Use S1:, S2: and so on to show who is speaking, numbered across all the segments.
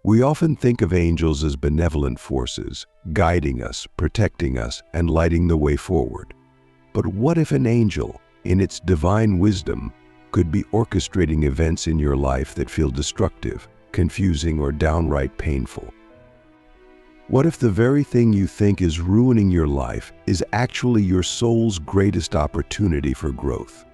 S1: We often think of angels as benevolent forces, guiding us, protecting us, and lighting the way forward. But what if an angel, in its divine wisdom, could be orchestrating events in your life that feel destructive, confusing, or downright painful? What if the very thing you think is ruining your life is actually your soul's greatest opportunity for growth?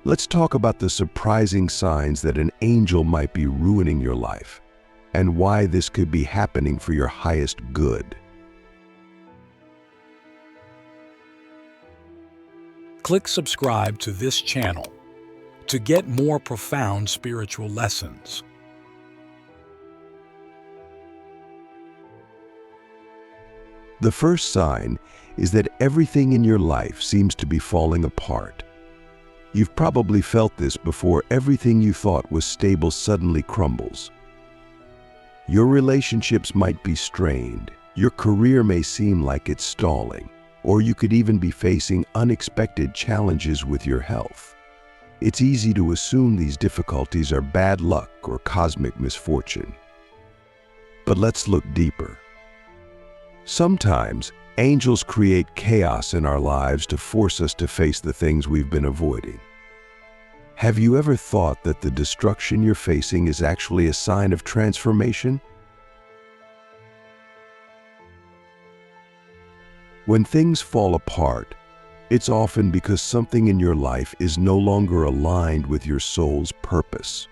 S1: Let's talk about the surprising signs that an angel might be ruining your life, and why this could be happening for your highest good.
S2: Click subscribe to this channel to get more profound spiritual lessons.
S1: The first sign is that everything in your life seems to be falling apart. You've probably felt this before. Everything you thought was stable suddenly crumbles. Your relationships might be strained, your career may seem like it's stalling, or you could even be facing unexpected challenges with your health. It's easy to assume these difficulties are bad luck or cosmic misfortune. But let's look deeper. Sometimes, angels create chaos in our lives to force us to face the things we've been avoiding. Have you ever thought that the destruction you're facing is actually a sign of transformation? When things fall apart, it's often because something in your life is no longer aligned with your soul's purpose.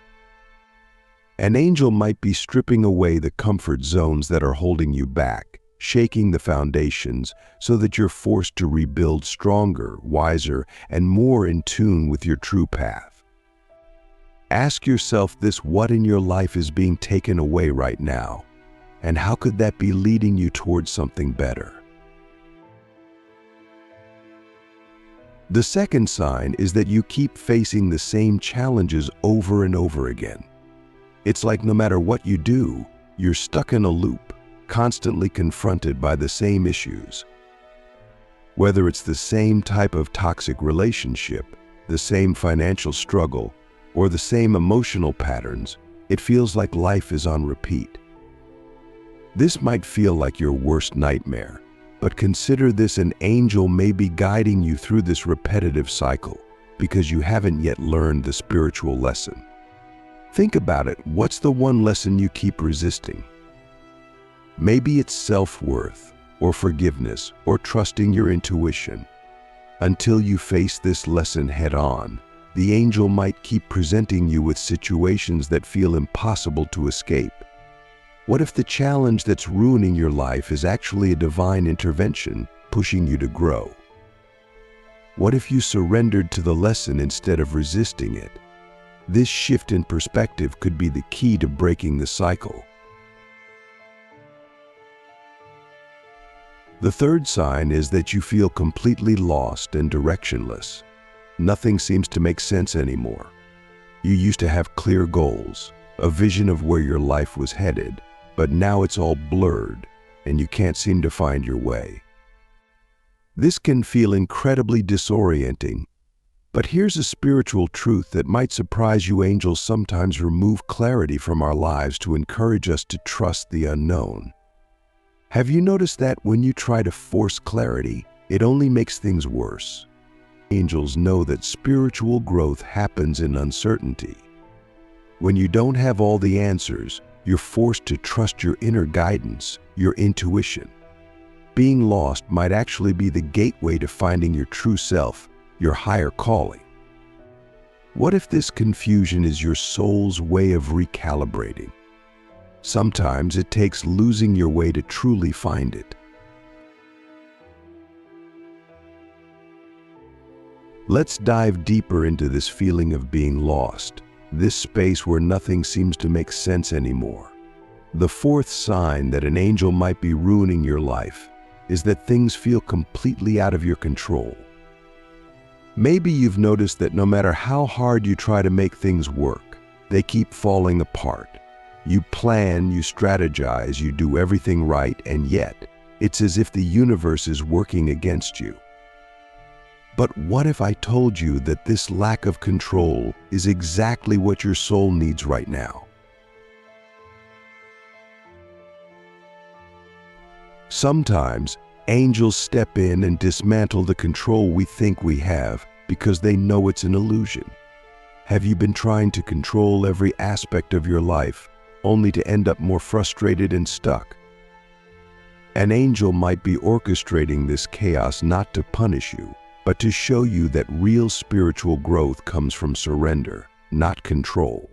S1: An angel might be stripping away the comfort zones that are holding you back, shaking the foundations so that you're forced to rebuild stronger, wiser, and more in tune with your true path. Ask yourself this: what in your life is being taken away right now? And how could that be leading you towards something better? The second sign is that you keep facing the same challenges over and over again. It's like no matter what you do, you're stuck in a loop, constantly confronted by the same issues. Whether it's the same type of toxic relationship, the same financial struggle, or the same emotional patterns, it feels like life is on repeat. This might feel like your worst nightmare, but consider this: an angel may be guiding you through this repetitive cycle because you haven't yet learned the spiritual lesson. Think about it. What's the one lesson you keep resisting? Maybe it's self-worth, or forgiveness, or trusting your intuition. Until you face this lesson head-on, the angel might keep presenting you with situations that feel impossible to escape. What if the challenge that's ruining your life is actually a divine intervention, pushing you to grow? What if you surrendered to the lesson instead of resisting it? This shift in perspective could be the key to breaking the cycle. The third sign is that you feel completely lost and directionless. Nothing seems to make sense anymore. You used to have clear goals, a vision of where your life was headed, but now it's all blurred and you can't seem to find your way. This can feel incredibly disorienting, but here's a spiritual truth that might surprise you. Angels sometimes remove clarity from our lives to encourage us to trust the unknown. Have you noticed that when you try to force clarity, it only makes things worse? Angels know that spiritual growth happens in uncertainty. When you don't have all the answers, you're forced to trust your inner guidance, your intuition. Being lost might actually be the gateway to finding your true self, your higher calling. What if this confusion is your soul's way of recalibrating? Sometimes it takes losing your way to truly find it. Let's dive deeper into this feeling of being lost, this space where nothing seems to make sense anymore. The fourth sign that an angel might be ruining your life is that things feel completely out of your control. Maybe you've noticed that no matter how hard you try to make things work, they keep falling apart. You plan, you strategize, you do everything right, and yet it's as if the universe is working against you. But what if I told you that this lack of control is exactly what your soul needs right now? Sometimes, angels step in and dismantle the control we think we have because they know it's an illusion. Have you been trying to control every aspect of your life only to end up more frustrated and stuck? An angel might be orchestrating this chaos not to punish you, but to show you that real spiritual growth comes from surrender, not control.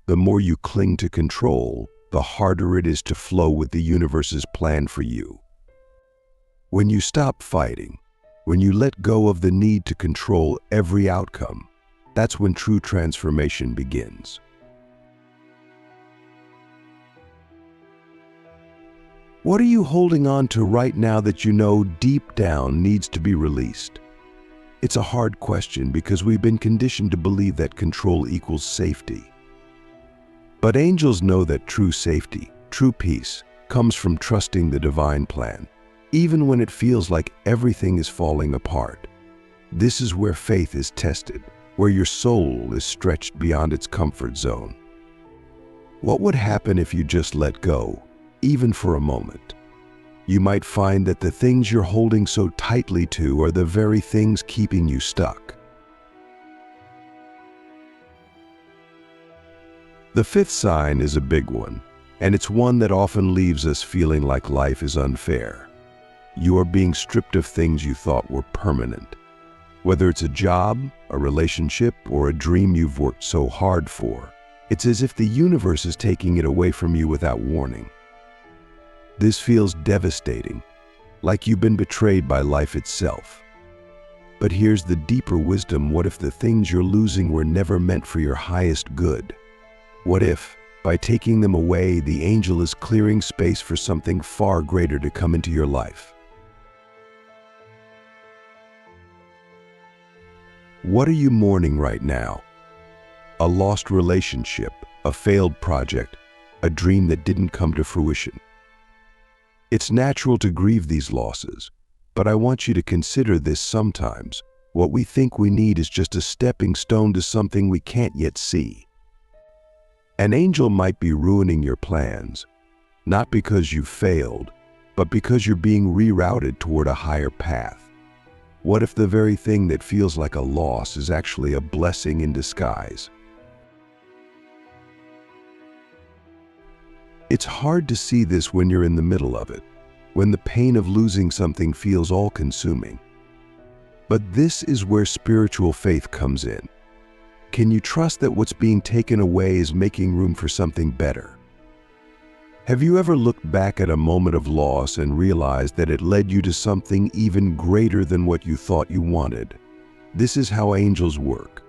S1: The more you cling to control, the harder it is to flow with the universe's plan for you. When you stop fighting, when you let go of the need to control every outcome, that's when true transformation begins. What are you holding on to right now that you know deep down needs to be released? It's a hard question because we've been conditioned to believe that control equals safety. But angels know that true safety, true peace, comes from trusting the divine plan, even when it feels like everything is falling apart. This is where faith is tested, where your soul is stretched beyond its comfort zone. What would happen if you just let go, even for a moment? You might find that the things you're holding so tightly to are the very things keeping you stuck. The fifth sign is a big one, and it's one that often leaves us feeling like life is unfair. You are being stripped of things you thought were permanent. Whether it's a job, a relationship, or a dream you've worked so hard for, it's as if the universe is taking it away from you without warning. This feels devastating, like you've been betrayed by life itself. But here's the deeper wisdom: what if the things you're losing were never meant for your highest good? What if, by taking them away, the angel is clearing space for something far greater to come into your life? What are you mourning right now? A lost relationship, a failed project, a dream that didn't come to fruition. It's natural to grieve these losses, but I want you to consider this: sometimes what we think we need is just a stepping stone to something we can't yet see. An angel might be ruining your plans, not because you failed, but because you're being rerouted toward a higher path. What if the very thing that feels like a loss is actually a blessing in disguise? It's hard to see this when you're in the middle of it, when the pain of losing something feels all-consuming. But this is where spiritual faith comes in. Can you trust that what's being taken away is making room for something better? Have you ever looked back at a moment of loss and realized that it led you to something even greater than what you thought you wanted? This is how angels work.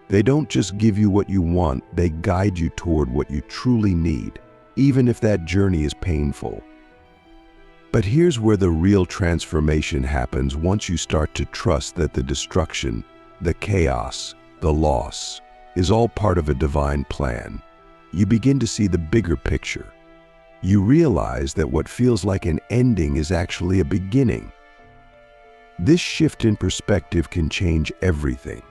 S1: They don't just give you what you want, they guide you toward what you truly need, even if that journey is painful. But here's where the real transformation happens: once you start to trust that the destruction, the chaos, the loss is all part of a divine plan. You begin to see the bigger picture. You realize that what feels like an ending is actually a beginning. This shift in perspective can change everything.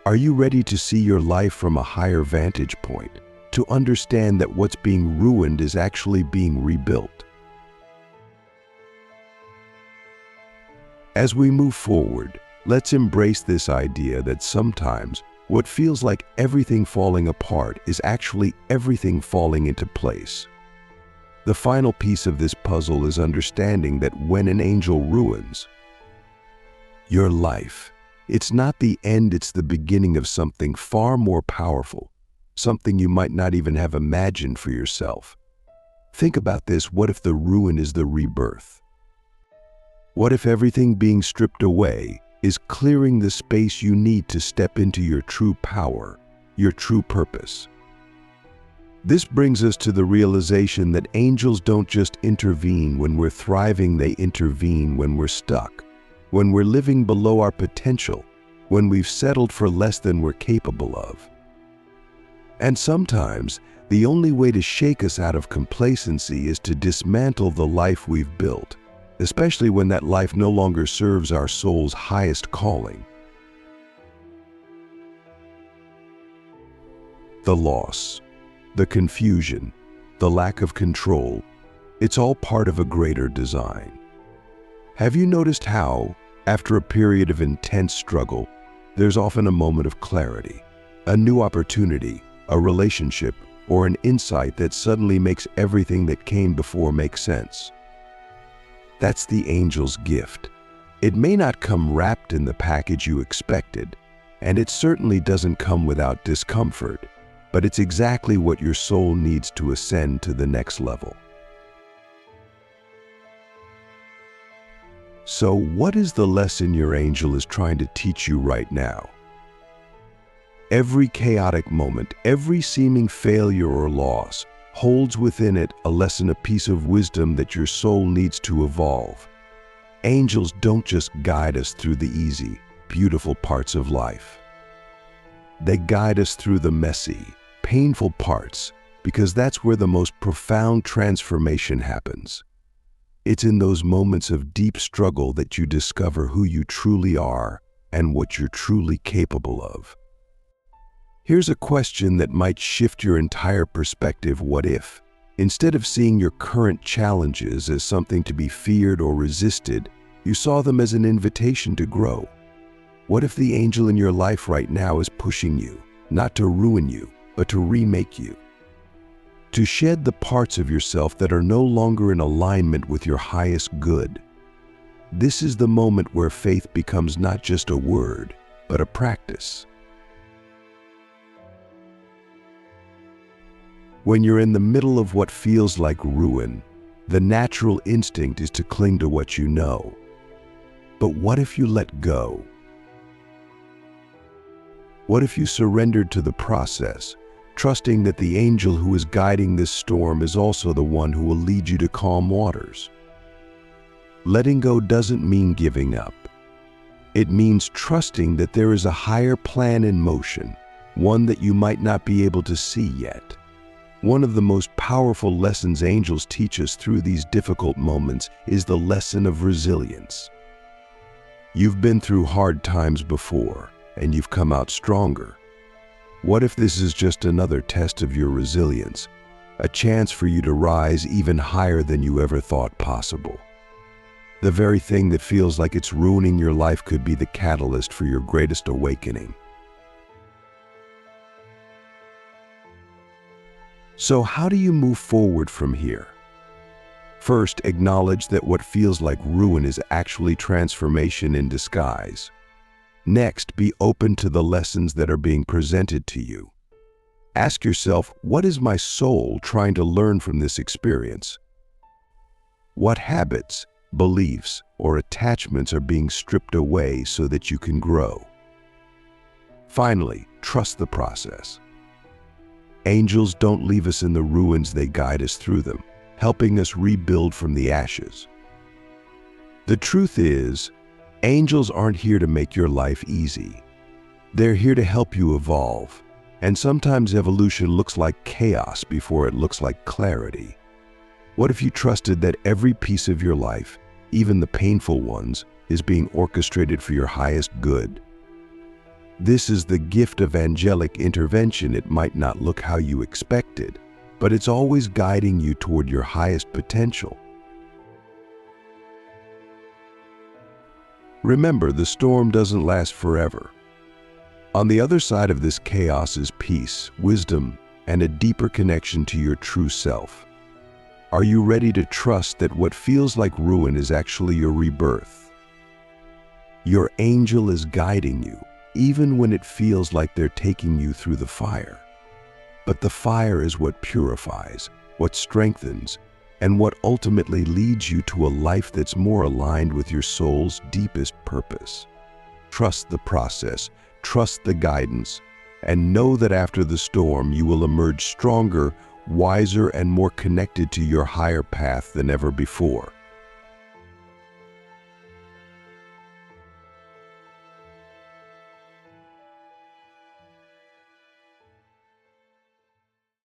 S1: Are you ready to see your life from a higher vantage point, to understand that what's being ruined is actually being rebuilt? As we move forward, let's embrace this idea that sometimes what feels like everything falling apart is actually everything falling into place. The final piece of this puzzle is understanding that when an angel ruins your life, it's not the end, it's the beginning of something far more powerful, something you might not even have imagined for yourself. Think about this: what if the ruin is the rebirth? What if everything being stripped away is clearing the space you need to step into your true power, your true purpose? This brings us to the realization that angels don't just intervene when we're thriving, they intervene when we're stuck, when we're living below our potential, when we've settled for less than we're capable of. And sometimes, the only way to shake us out of complacency is to dismantle the life we've built, especially when that life no longer serves our soul's highest calling. The loss, the confusion, the lack of control, It's all part of a greater design. Have you noticed how, after a period of intense struggle, there's often a moment of clarity, a new opportunity, a relationship, or an insight that suddenly makes everything that came before make sense? That's the angel's gift. It may not come wrapped in the package you expected, and it certainly doesn't come without discomfort, but it's exactly what your soul needs to ascend to the next level. So, what is the lesson your angel is trying to teach you right now? Every chaotic moment, every seeming failure or loss, holds within it a lesson, a piece of wisdom that your soul needs to evolve. Angels don't just guide us through the easy, beautiful parts of life. They guide us through the messy, painful parts, because that's where the most profound transformation happens. It's in those moments of deep struggle that you discover who you truly are and what you're truly capable of. Here's a question that might shift your entire perspective. What if, instead of seeing your current challenges as something to be feared or resisted, you saw them as an invitation to grow? What if the angel in your life right now is pushing you, not to ruin you, but to remake you? To shed the parts of yourself that are no longer in alignment with your highest good. This is the moment where faith becomes not just a word, but a practice. When you're in the middle of what feels like ruin, the natural instinct is to cling to what you know. But what if you let go? What if you surrendered to the process, trusting that the angel who is guiding this storm is also the one who will lead you to calm waters? Letting go doesn't mean giving up. It means trusting that there is a higher plan in motion, one that you might not be able to see yet. One of the most powerful lessons angels teach us through these difficult moments is the lesson of resilience. You've been through hard times before, and you've come out stronger. What if this is just another test of your resilience, a chance for you to rise even higher than you ever thought possible? The very thing that feels like it's ruining your life could be the catalyst for your greatest awakening. So how do you move forward from here? First, acknowledge that what feels like ruin is actually transformation in disguise. Next, be open to the lessons that are being presented to you. Ask yourself, what is my soul trying to learn from this experience? What habits, beliefs, or attachments are being stripped away so that you can grow? Finally, trust the process. Angels don't leave us in the ruins, they guide us through them, helping us rebuild from the ashes. The truth is, angels aren't here to make your life easy. They're here to help you evolve, and sometimes evolution looks like chaos before it looks like clarity. What if you trusted that every piece of your life, even the painful ones, is being orchestrated for your highest good? This is the gift of angelic intervention. It might not look how you expected, but it's always guiding you toward your highest potential. Remember, the storm doesn't last forever. On the other side of this chaos is peace, wisdom, and a deeper connection to your true self. Are you ready to trust that what feels like ruin is actually your rebirth? Your angel is guiding you, even when it feels like they're taking you through the fire. But the fire is what purifies, what strengthens, and what ultimately leads you to a life that's more aligned with your soul's deepest purpose. Trust the process, trust the guidance, and know that after the storm you will emerge stronger, wiser, and more connected to your higher path than ever before.